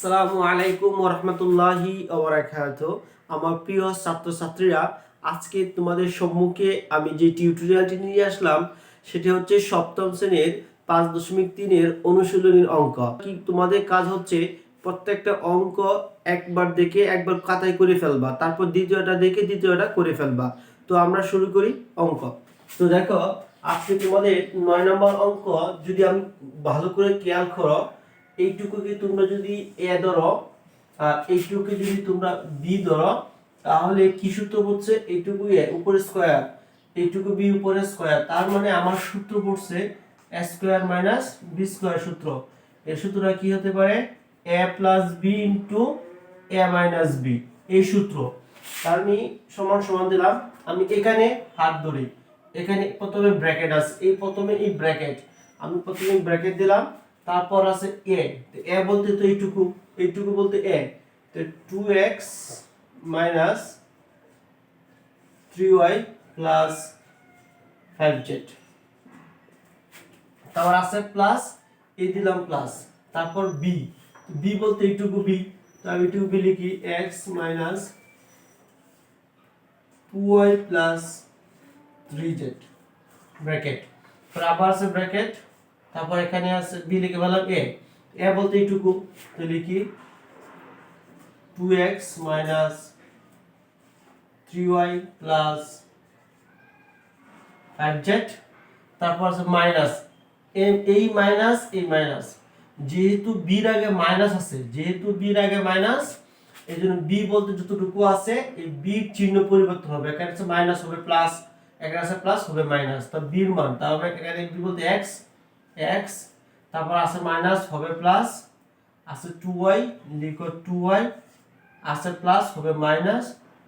আসসালামু আলাইকুম ওরহমতুল্লাহি ওবারাকাতুহু। আমার প্রিয় ছাত্রছাত্রীরা, আজকে তোমাদের সম্মুখে আমি যে টিউটোরিয়ালটি নিয়ে আসলাম সেটি হচ্ছে সপ্তম শ্রেণীর 5.3 অনুশীলনীর অঙ্ক। কি তোমাদের কাজ হচ্ছে প্রত্যেকটা অঙ্ক একবার দেখে একবার খাতায় করে ফেলবা, তারপর দ্বিতীয়টা দেখে দ্বিতীয়টা করে ফেলবা। তো আমরা শুরু করি অঙ্ক। তো দেখো, আজকে তোমাদের 9 নম্বর অঙ্ক যদি আমি ভালো করে খেয়াল করো, এইটুকুকে তোমরা যদি এ ধরো আর এইটুকুকে যদি তোমরা বি ধরো, তাহলে কি সূত্র পড়ছে? এইটুকু এ উপরে স্কয়ার, এইটুকু বি উপরে স্কয়ার, তার মানে আমার সূত্র পড়ছে a square minus b square সূত্র। এই সূত্রটা কি হতে পারে? a plus b into a minus b, এই সূত্র। তার আমি সমান সমান দিলাম, আমি এখানে হাত ধরি, এখানে প্রথমে ব্র্যাকেট আছে, এই প্রথমে এই ব্র্যাকেট, আমি প্রথমে ব্র্যাকেট দিলাম, তারপর আছে a, তো a বলতে তো এইটুকু, এইটুকু বলতে a, তো 2x minus 3y plus 5z, তারপর আছে প্লাস, এই দিলাম প্লাস, তারপর b, b বলতে এইটুকু b, তো আমি এইটুকু b লিখি x minus 2y plus 3z bracket, তারপর আবার আছে ব্র্যাকেট, তারপর এখানে আছে b লিখে বললাম a, a বলতে এইটুকু, তো লিখি 2x minus 3y plus 5z, তারপর আছে মাইনাস, এই মাইনাস এই মাইনাস, যেহেতু b এর আগে মাইনাস আছে, যেহেতু b এর আগে মাইনাস, এইজন্য b বলতে যতটুকু আছে এই b এর চিহ্ন পরিবর্তন হবে, এখানে আছে মাইনাস হবে প্লাস, এখানে আছে প্লাস হবে মাইনাস, তো b এর মান, তাহলে এখানে b বলতে x, x, তারপর আছে মাইনাস হবে প্লাস, আছে 2y, লিখো 2y, আছে প্লাস হবে মাইনাস,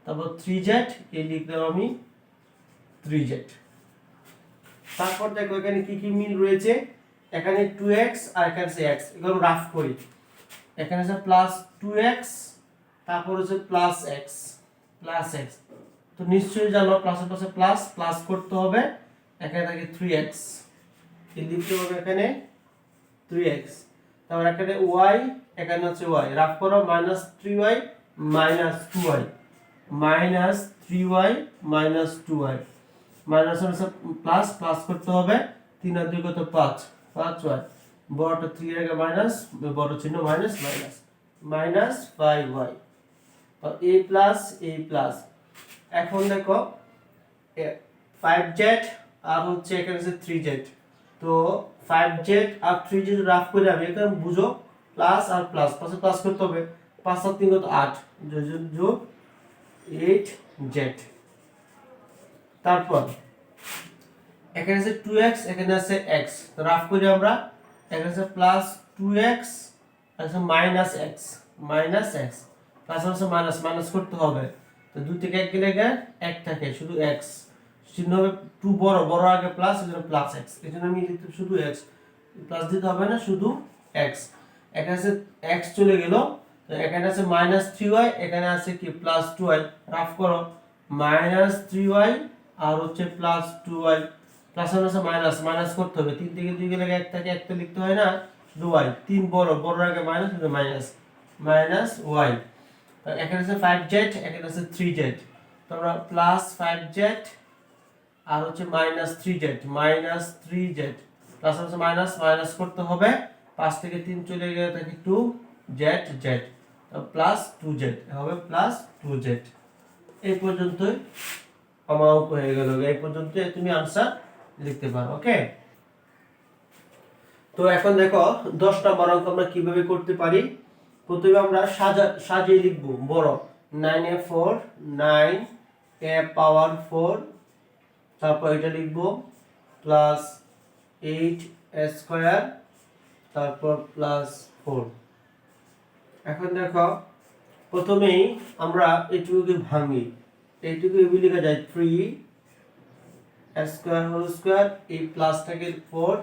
তারপর 3z, এই লিখলাম আমি 3z। তারপর দেখো এখানে কি কি মিল রয়েছে, এখানে 2x আর এখানে আছে x, এগুলো রাফ করি, এখানে আছে প্লাস 2x, তারপর হচ্ছে প্লাস x, প্লাস x, তো নিশ্চয়ই জানো প্লাসের পাশে প্লাস, প্লাস করতে হবে, এখানে থাকে 3x, এই লিখতে হবে এখানে 3x, তারপর এখানে y, এখানে আছে y, রাফ করো, minus 3y minus 2y, minus 3y minus 2y, minus হচ্ছে প্লাস, প্লাস করতে হবে, 3 আর 2 কত 5, 5y, বড়টা 3 এর আগে মাইনাস, বড় চিহ্ন মাইনাস, মাইনাস মাইনাস 5y, আর a প্লাস a প্লাস। এখন দেখো 5z আর হচ্ছে এখানে আছে 3z, তো 5z আর 3z রাফ করে আমি এখানে বুঝো প্লাস আর প্লাস, পাশে প্লাস করতে হবে, 5 আর 3 কত 8, যোগ 8z, তারপর এখানে আছে 2x, এখানে আছে x, তো রাফ করি আমরা, এখানে আছে প্লাস 2x আর আছে minus x, minus x, plus আছে মাইনাস, মাইনাস করতে হবে, তো 2 থেকে 1 গেলে 1 থাকে, শুধু x, চিহ্ন হবে 2 বড়, বড় আগে প্লাস, এজন্য প্লাস x, এজন্য আমি লিখতে শুধু x, প্লাস দিতে হবে না, শুধু x, এখানে আছে x চলে গেল, তো এখানে আছে মাইনাস 3y, এখানে আছে কি প্লাস 2y, রাফ করো, মাইনাস 3y আর হচ্ছে প্লাস 2y, প্লাস আছে মাইনাস, মাইনাস করতে হবে, 3 থেকে 2 গেলে 1 থাকে, 1 তো লিখতে হয় না, শুধু y, 3 বড়, বড় আগে মাইনাস, শুধু মাইনাস, মাইনাস y, এখানে আছে 5z, এখানে আছে 3z, তো আমরা প্লাস 5z আর হচ্ছে minus 3z, minus 3z, plus আছে মাইনাস, মাইনাস করতে হবে, 5 থেকে 3 চলে গেলে থাকে 2z, z, তো প্লাস 2z হবে, প্লাস 2z। এই পর্যন্তই আমার অঙ্ক হয়ে গেল, এই পর্যন্ত তুমি आंसर লিখতে পারো। ওকে, তো এখন দেখো 10 নম্বর অঙ্ক আমরা কিভাবে করতে পারি। প্রথমে আমরা সাজিয়ে লিখব, বড় 9a4, 9a পাওয়ার 4, তারপর এটা লিখব প্লাস 8a স্কয়ার, তারপর প্লাস 4। এখন দেখো প্রথমেই আমরা এইটুকুকে ভাঙি, এইটুকু এবি লেখা যায় 3 স্কয়ার হোল স্কয়ার, এই প্লাসটাকে 4,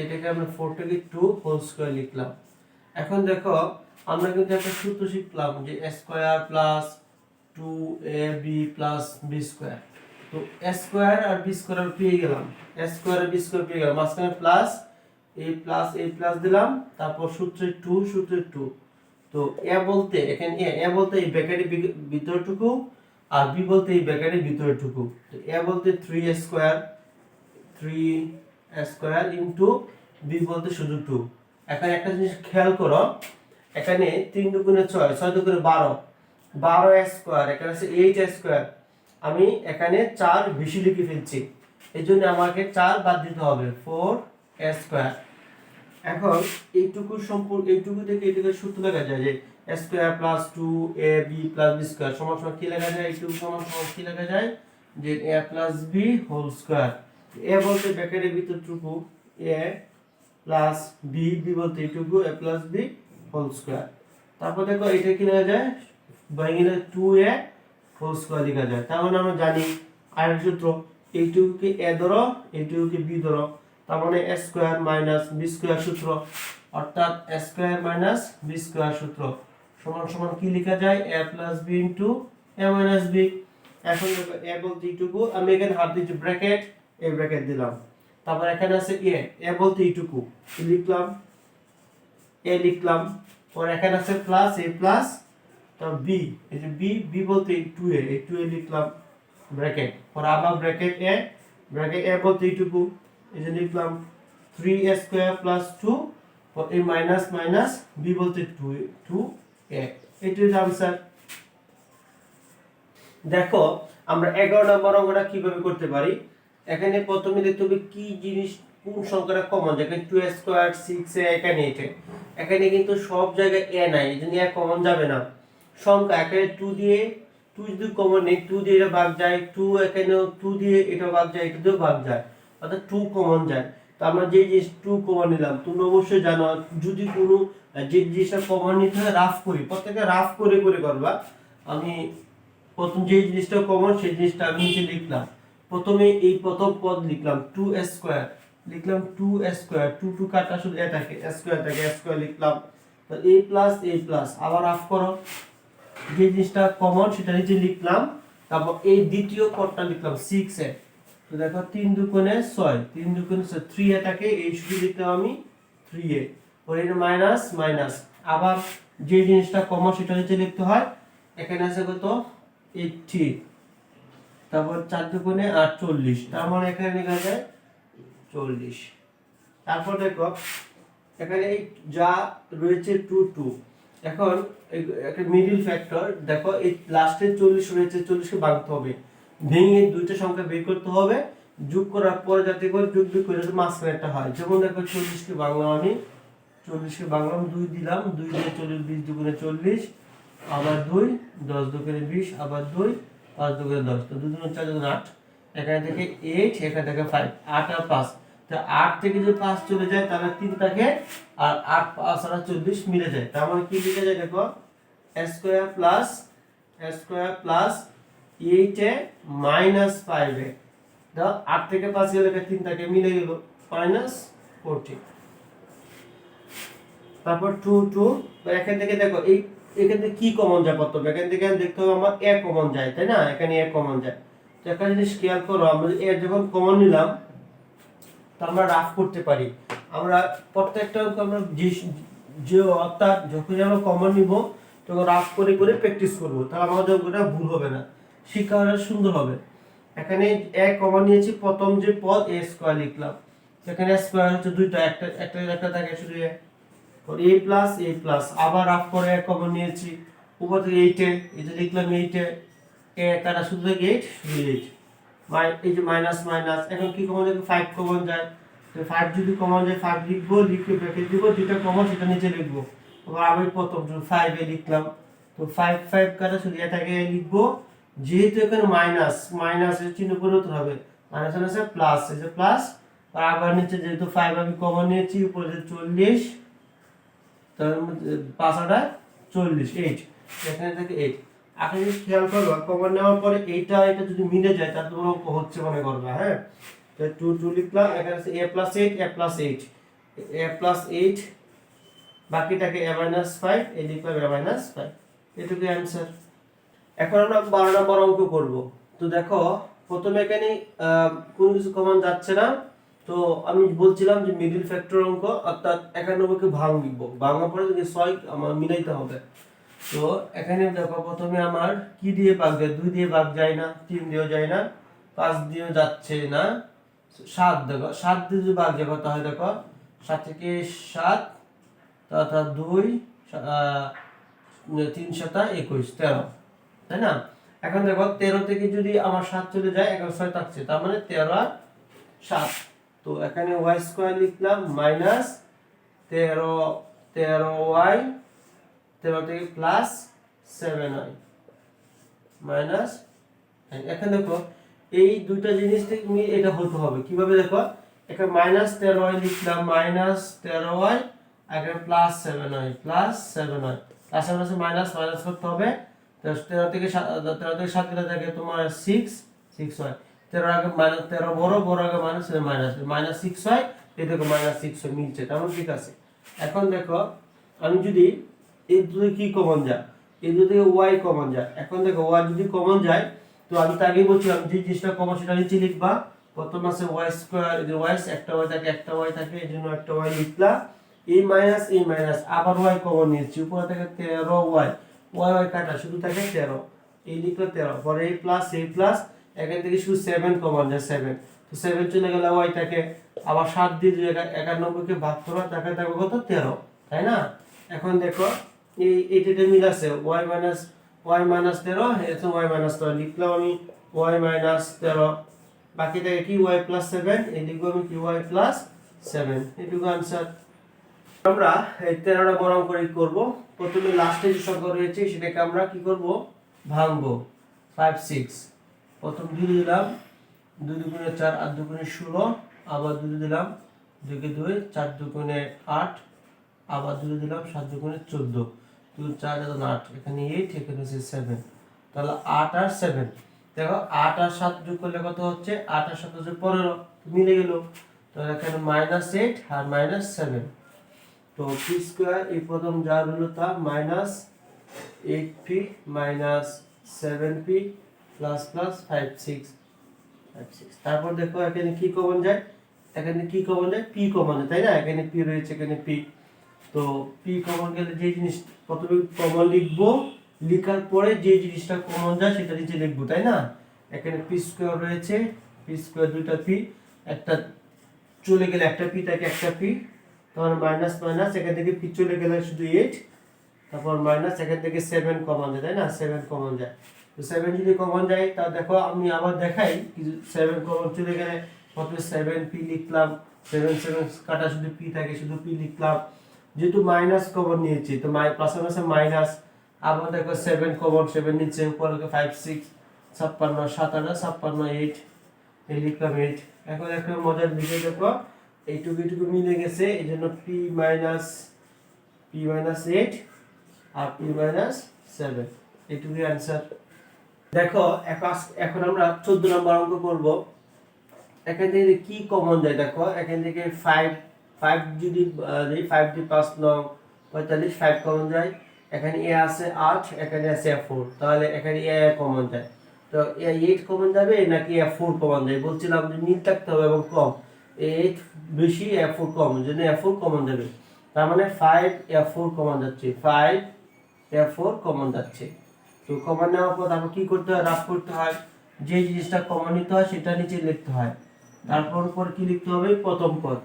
এটাকে আমরা 4টাকে 2 হোল স্কয়ার লিখলাম। এখন দেখো আমরা কিন্তু একটা সূত্র শিখলাম যে a square plus 2ab plus b square, তো a স্কয়ার আর b স্কয়ার পেয়ে গেলাম, a স্কয়ার আর b স্কয়ার পেয়ে গেলাম, মাঝখানে প্লাস, a প্লাস দিলাম, তারপর সূত্রে 2, সূত্রে 2, তো এ বলতে এখানে এ বলতে এই ব্র্যাকেটের ভিতরটুকু, আর বি বলতে এই ব্র্যাকেটের ভিতরটুকু। তো এ বলতে 3 ইনটু বি বলতে শুধু 2। এখন একটা জিনিস খেয়াল করো, এখানে 3 দুগুণে 6, 6 দুগুণে 12, 12 স্কয়ার, এখানে আছে 8 স্কয়ার। আমি এখানে 4 বেশি লিখে ফেলছি, এই জন্য আমাকে 4 বাদ দিতে হবে, 4 স্কয়ার। এখন এইটুকু সম্পূর্ণ এইটুকু থেকে এইটুকু সূত্র লেখা যায় যে square plus 2ab plus b square সমান সমান কি লেখা যায়, এইটুকু সমান সমান কি লেখা যায় যে a plus b whole square. a বলতে ব্র্যাকেটের ভিতরটুকু a প্লাস b, b বলতে এইটুকু a plus b whole square. তারপর দেখো এটা কি লেখা যায়, ভেঙে 2a হোল স্কয়ার লেখা যায়। তার মানে আমরা জানি আরেক সূত্র, এইটুকুকে a ধরো, এইটুকুকে b ধরো, তার মানে a square minus b square সূত্র, অর্থাৎ a square minus b square সূত্র সমান সমান কি লেখা যায়, a plus b into a minus b। এখন দেখো a বলতে এইটুকু, আমি এখানে হাত দিচ্ছি ব্র্যাকেট, এই ব্র্যাকেট দিলাম। তারপর এখানে আছে a বলতে এইটুকু লিখলাম, a লিখলাম। পর এখানে আছে প্লাস a প্লাস, তারপর b, এই যে b বলতে 2a, এই 2a লিখলাম ব্র্যাকেট। পর আবার ব্র্যাকেট a বলতে এইটুকু, এই যে লিখলাম 3a স্কয়ার প্লাস 2, পর এই মাইনাস মাইনাস b বলতে 2a, এটাই आंसर। দেখো আমরা 11 নম্বর অঙ্কটা কিভাবে করতে পারি। এখানে প্রথমে দেখতে হবে কি জিনিস, কোন সংখ্যাটা কমন, যেখানে 2a স্কয়ার 6a, এখানে এটা, এখানে কিন্তু সব জায়গায় a নাই, এজন্য a কমন যাবে না। সংখ্যা এখানে 2 দিয়ে 2 যদি কমন নেই, 2 দিয়ে এটা ভাগ যায়, 2 এখানেও 2 দিয়ে এটা ভাগ যায়, এটা দিয়েও ভাগ যায়, অর্থাৎ 2 কমন যায়। তো আমরা যে জিনিস 2 কমন নিলাম, তুমি অবশ্যই জানো যদি কোনো যে জিনিসটা কমন নিতে হয় রাফ করি, প্রত্যেকটা রাফ করে করে করবা। আমি প্রথম যে জিনিসটা কমন সেই জিনিসটা আমি নিচে লিখলাম। প্রথমে এই প্রথম পদ লিখলাম 2a স্কয়ার, লিখলাম 2a স্কয়ার, 2 2 কাটা শুধু a থাকে, a স্কয়ার থাকে, a স্কয়ার লিখলাম। তো a প্লাস আবার রাফ করো, যে জিনিসটা কমন সেটা নিচে লিখলাম। তারপর এই দ্বিতীয় পদটা লিখলাম 6a। তো দেখো 3 দুগুণে 6, 3 দুগুণে 6, 3a থাকে, এই শুধু লিখলাম আমি 3a। পরে এটা মাইনাস মাইনাস, আবার যে জিনিসটা কমন সেটা নিচে লিখতে হয়। এখানে আছে কত 80, তারপর 4 দুগুণে 8, 40, তার মানে এখানে লেখা যায় 40। তারপর দেখো এখানে এই যা রয়েছে 2 2, এখন একটা মিডল ফ্যাক্টর, দেখো এই লাস্টে 40 রয়েছে, 40 কে ভাঙতে হবে, ভেঙে দুইটা সংখ্যা বের করতে হবে, যোগ করার পরে যাতে করে যোগ বিয়োগ করে যাতে মাঝখানে একটা হয়। যেমন দেখো 40 কে ভাঙলাম আমি, 40 কে ভাঙলাম, 2 দিলাম, 2 দিয়ে 40, 20 দুগুণে 40, আবার 2, 10 দুগুণে 20, আবার 2, 5 দুগুণে 10, তো 2 দুগুণে 4 দুগুণে 8, এখানে থেকে 8, এখানে থেকে 5, 8 আর 5, তো 8 থেকে যদি 5 চলে যায় তাহলে 3 থাকে, আর 8 5 আর 40 মিলে যায়। তার মানে কি লিখে যায় দেখো, a square plus 8a minus 5a, দাও 8 থেকে 5 গেলে 3 থাকে, মিলে গেল মাইনাস 40। তারপর 2 2, এখান থেকে দেখো এই এখান থেকে কি কমন যায় প্রথমে, এখান থেকে দেখতে হবে আমার a কমন যায়, তাই না, এখানে a কমন যায়। তো একটা জিনিস খেয়াল করো, আমরা a যখন কমন নিলাম তো আমরা রাফ করতে পারি। আমরা প্রত্যেকটা আমরা যে অর্থাৎ যখন আমরা কমন নিব তখন রাফ করে করে প্র্যাকটিস করব, তাহলে আমাদের ওটা ভুল হবে না, শিক্ষাটা সুন্দর হবে। এখানে a কমন নিয়েছি, প্রথম যে পদ a স্কয়ার লিখলাম, সেখানে স্কয়ার হচ্ছে দুইটা, একটা থাকে শুধু a, a প্লাস, আবার রাফ করে a কমন নিয়েছি, উপর থেকে 8 এই যে লিখলাম 8 a কাটা শুধু 8 শুধু 8, এই যে মাইনাস মাইনাস, এখন কি কমন যায়, 5 কমন যায়, তো 5 যদি কমন যায় 5 লিখবো, লিখে ব্র্যাকেট দিব, যেটা কমন সেটা নিচে লিখবো। আবার আমি প্রথম 5 এ লিখলাম, তো 5 কাটা শুধু এটাকে লিখবো, যেহেতু এখানে মাইনাসের চিহ্ন পরিবর্তন হবে, মাইনাস আছে প্লাস, এই যে প্লাস, আর আবার নিচে যেহেতু 5 আমি কমন নিয়েছি, উপরে 40, তার মধ্যে 5 আর 40, 8, এখানে থাকে 8। আপনি যদি খেয়াল করবা কমন নেওয়ার পরে এটা যদি মিলে যায় তাহলে তোমার অঙ্ক হচ্ছে মনে করবা, হ্যাঁ। তো 2 2 লিখলাম, এখানে আছে a + 8, বাকিটাকে a - 5, এই লিখলাম a - 5, এটুকুই आंसर। এখন আমরা 12 নম্বর অঙ্ক করব। তো দেখো প্রথমে এখানে কোনো কিছু কমন যাচ্ছে না, তো তো আমি বলছিলাম যে মিডল ফ্যাক্টর অঙ্ক, অর্থাৎ 91 কে ভাঙার পরে যদি 6 আমার মিলাইতে হবে। তো এখানে দেখো প্রথমে আমার কি দিয়ে ভাগ যায়, 2 দিয়ে ভাগ যায় না, 3 দিয়েও যায় না, 5 দিয়েও যাচ্ছে না, 7 দেখো 7 দিয়ে যদি ভাগ যায় তাহলে দেখো 7 থেকে 7 তথা 2 3 7 21 13, তাই না? এখন দেখো 13 থেকে যদি আমার 7 চলে যায়, এখন 6 থাকছে, তার মানে 13 আর 7। তো এখানে y স্কয়ার লিখলাম মাইনাস 13y, 13 থেকে প্লাস 7y মাইনাস। এখন দেখো এই দুইটা জিনিস থেকে এটা হতে হবে কিভাবে, দেখো এখানে মাইনাস 13y লিখলাম, মাইনাস 13y, এখানে প্লাস 7y, প্লাস 7y, আশেপাশে মাইনাস মাইনাস করতে হবে। 13 থেকে 7 গেলে থাকে তোমার 6 হয়। 13 আগে মাইনাস 13 বড়, বড় আগে মাইনাস, মাইনাস মাইনাস 6 হয়, এই দেখো মাইনাস 6 হয়, মিলছে, তেমন ঠিক আছে। এখন দেখো আমি যদি এই দুটো কি কমন যায়, এই দুটো থেকে y কমন যায়, এখন দেখো y যদি কমন যায়, তো আমি তো আগেই বলছিলাম যে জিনিসটা কমন সেটা নিচে লিখবা। প্রথম আছে y স্কয়ার, এই যে y একটা y থাকে, একটা y থাকে, এই জন্য একটা y লিখলা। এই মাইনাস আবার y কমন নিয়েছি, উপরে থেকে 13y, y কাটা শুধু থাকে 13, এই লিখলো 13, পরে এই প্লাস এখান থেকে শুধু 7 কমন যায়, 7, তো 7 চলে গেল y থাকে, আবার 7 দিয়ে 91 কে ভাগ করো, টাকা থাকবে কত 13, তাই না? এখন দেখো এই এইটা মিল আছে, y মাইনাস 13, এত y মাইনাস 13 লিখলাম আমি, y মাইনাস 13, বাকি থাকে কি y প্লাস 7, এই লিখবো আমি কি y প্লাস 7, এটুকু आंसर। আমরা এই 13টা বরং করে করব। প্রথমে লাস্টে যে সংখ্যা রয়েছে সেটাকে আমরা কি করব, ভাঙবো। 5 6, প্রথম 2 দিলাম, 2 দুগুণে 4, 8 দুগুণে 16, আবার 2 দিলাম, 2 কে 2, 4 দুগুণে 8, আবার 2 দিলাম, 7 দুগুণে 14, 2 4 8, এখানে 8, এখানে হচ্ছে 7, তাহলে 8 আর 7, দেখো 8 আর 7 যোগ করলে কত হচ্ছে, 8 আর 7 হচ্ছে 15, মিলে গেল। তো এখানে -8 আর -7, তো পি স্কয়ার এই প্রথম যা হলো তা -8p -7p প্লাস 5 6, তারপর দেখো এখানে কি কমন যায়, পি কমন যায়, তাই না? এখানে পি রয়েছে, এখানে পি, তো পি কমন গেলে যে জিনিস প্রথমে কমন লিখবো, লেখার পরে যে জিনিসটা কমন যায় সেটা নিচে লিখবো, তাই না? এখানে পি স্কয়ার রয়েছে, পি স্কয়ার দুইটা পি, একটা চলে গেলে একটা পি থাকে, একটা পি, তারপর মাইনাস এখান থেকে পি চলে গেলে শুধু 8, তারপর মাইনাস এখান থেকে 7 কমন যায়, তাই না? 7 কমন যায়, তো 7 যদি কমন যায় তা দেখো আমি আবার দেখাই, কিছু 7 কমন চলে গেলে প্রথমে 7p লিখলাম, 7 কাটা শুধু p থাকে, শুধু p লিখলাম। যেহেতু মাইনাস কমন নিয়েছি তো প্লাস মাইনাসে মাইনাস, আবার দেখো 7 কমন, 7 নিচে, উপরে 5 6 56 7 8 56 8, এই লিখলাম 8। এখন একটা মজার বিষয় দেখো, এইটুকু মিলে গেছে, এই জন্য p মাইনাস 8 আর p মাইনাস 7, এইটুকুই आंसर। দেখো এখন আমরা 14 নম্বর অঙ্ক করব। এখান থেকে কি কমন যায়, দেখো এখান থেকে 5 যদি 5 দিয়ে 5 9 45, 5 কমন যায়, এখানে a আছে 8, এখানে আছে 4, তাহলে এখানে a কমন যায়, তো a 8 কমন যাবে নাকি a 4 কমন যায়, বলছিলাম যে মিল থাকতে হবে এবং কম, a 8 বেশি a 4 কম, জন্য a 4 কমন যাবে, তার মানে 5 a 4 কমন যাচ্ছে, 5 a 4 কমন যাচ্ছে। তো কমন নেওয়ার পর তারপর কি করতে হয়, রাফ করতে হয়, যে জিনিসটা কমন নিতে হয় সেটা নিচে লিখতে হয়, তারপর উপর কি লিখতে হবে, প্রথম পদ,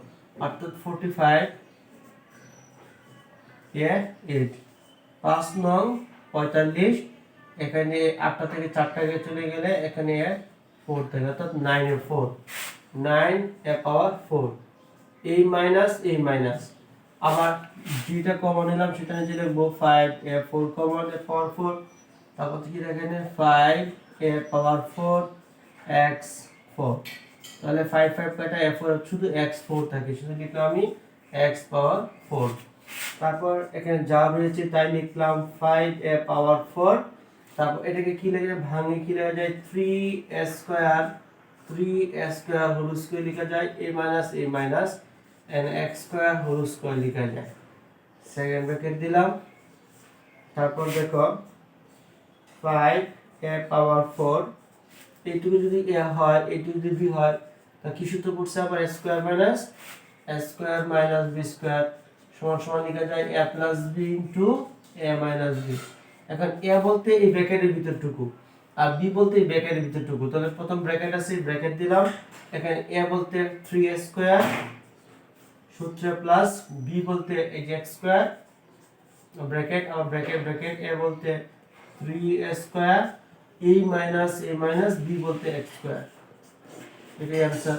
অর্থাৎ 45 এ 8, 5 নং 45, এখানে 8টা থেকে 4টা চলে গেলে এখানে 4 থাকে, অর্থাৎ 9 এর 4, 9 এ পাওয়ার 4, এই মাইনাস, আবার যেটা কমন নিলাম সেটা নিচে লিখবো, 5 এ 4 কমন, এ পাওয়ার 4, তারপর কি এখানে 5 এ পাওয়ার 4 x 4, তাহলে 5 কাটা a4 শুধু x4 থাকে, শুধু লিখলাম আমি x পাওয়ার 4, তারপর এখানে যা রয়েছে তাই লিখলাম 5 a পাওয়ার 4, তারপর এটাকে কি লেখা ভাঙে কি লেখা যায়, 3a স্কয়ার হোল স্কয়ার লেখা যায়, a minus and x square whole square লেখা যায়, সেকেন্ড ব্র্যাকেট দিলাম। তারপর দেখো 5 a পাওয়ার 4, এইটুকু যদি a হয়, এইটুকু যদি b হয়, তা কি সূত্র পড়ছে আবার a square minus b square সমান সমান লিখা যায় a plus b into a minus b। এখন a বলতে এই ব্র্যাকেটের ভিতরটুকু আর b বলতে এই ব্র্যাকেটের ভিতরটুকু, তাহলে প্রথম ব্র্যাকেট আছে ব্র্যাকেট দিলাম, এখানে a বলতে 3a স্কয়ার সূত্রে প্লাস b বলতে এই যে x স্কয়ার ব্র্যাকেট আর ব্র্যাকেট ব্র্যাকেট a বলতে 3a square a minus b বলতে x স্কয়ার। এটাই आंसर।